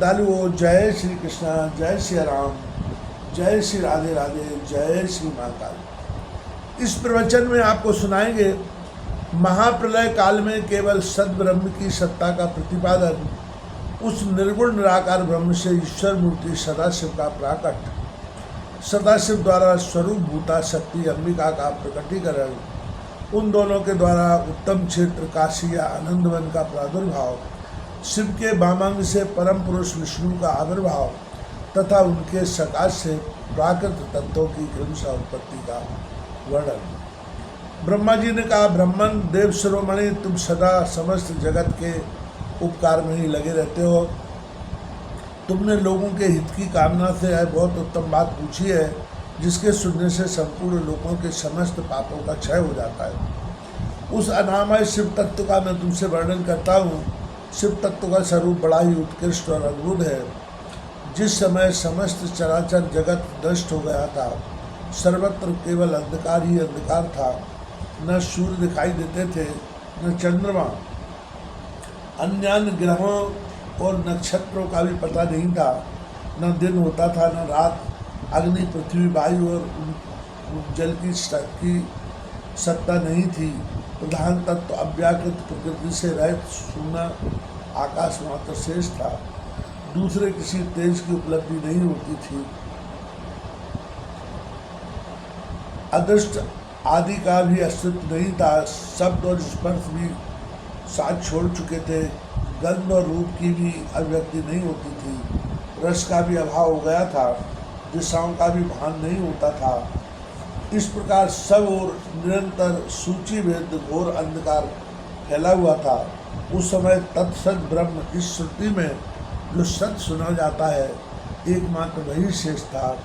श्रद्धालुओं, जय श्री कृष्णा, जय श्री राम, जय श्री राधे राधे, जय श्री महाकाल। इस प्रवचन में आपको सुनाएंगे महाप्रलय काल में केवल सद्ब्रह्म की सत्ता का प्रतिपादन, उस निर्गुण निराकार ब्रह्म से ईश्वर मूर्ति सदाशिव का प्राकट, सदाशिव द्वारा स्वरूप भूता शक्ति अंबिका का प्रकटीकरण, उन दोनों के द्वारा उत्तम क्षेत्र काशी या आनंदवन का प्रादुर्भाव, शिव के वामांग से परम पुरुष विष्णु का आविर्भाव तथा उनके सकाश से प्राकृत तत्वों की क्रमशः उत्पत्ति का वर्णन। ब्रह्मा जी ने कहा, ब्रह्मन देव शिरोमणि, तुम सदा समस्त जगत के उपकार में ही लगे रहते हो। तुमने लोगों के हित की कामना से यह बहुत उत्तम बात पूछी है, जिसके सुनने से संपूर्ण लोगों के समस्त पापों का क्षय हो जाता है। उस अनामय शिव तत्व का मैं तुमसे वर्णन करता हूँ। शिव तत्व का स्वरूप बड़ा ही उत्कृष्ट और अद्भुत है। जिस समय समस्त चराचर जगत नष्ट हो गया था, सर्वत्र केवल अंधकार ही अंधकार था। न सूर्य दिखाई देते थे, न चंद्रमा, अन्य ग्रहों और नक्षत्रों का भी पता नहीं था। न दिन होता था न रात। अग्नि, पृथ्वी, वायु और जल की सत्ता नहीं थी। प्रधान तत्व अव्याकृत प्रकृति से रहित शून्य आकाश मात्र शेष था। दूसरे किसी तेज की उपलब्धि नहीं होती थी। अदृष्ट आदि का भी अस्तित्व नहीं था। शब्द और स्पर्श भी साथ छोड़ चुके थे। गंध और रूप की भी अभिव्यक्ति नहीं होती थी। रस का भी अभाव हो गया था। दिशाओं का भी भान नहीं होता था। इस प्रकार सब और निरंतर सूचीबद्ध घोर अंधकार फैला हुआ था। उस समय तत्सत ब्रह्म, इस श्रुति में जो सत्य सुना जाता है, एकमात्र वही शेष था।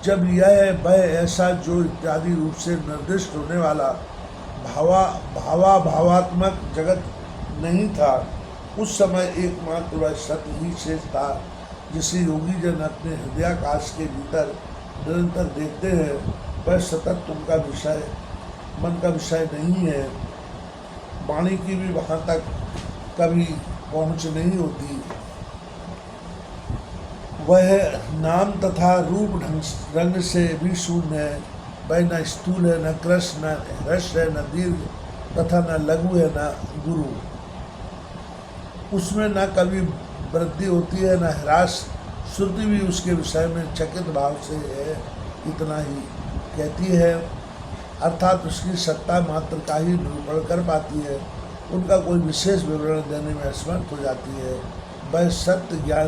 जब यह वह ऐसा जो इत्यादि रूप से निर्दिष्ट होने वाला भावात्मक जगत नहीं था, उस समय एकमात्र वह सत्य ही शेष था, जिसे योगी जन अपने हृदयाकाश के भीतर निरंतर देखते हैं। वह सतत उनका विषय, मन का विषय नहीं है। वाणी की भी वहाँ तक कभी पहुँच नहीं होती। वह नाम तथा रूप रंग से भी शून्य है। वह न स्थूल है, न कृष्ण, न ह्रस्व है, न दीर्घ तथा न लघु है, न गुरु। उसमें न कभी वृद्धि होती है न ह्रास। श्रुति भी उसके विषय में चकित भाव से है, इतना ही कहती है। अर्थात उसकी सत्ता मात्र का ही निरूपण कर पाती है। उनका कोई विशेष विवरण देने में असमर्थ हो जाती है। वह सत्य ज्ञान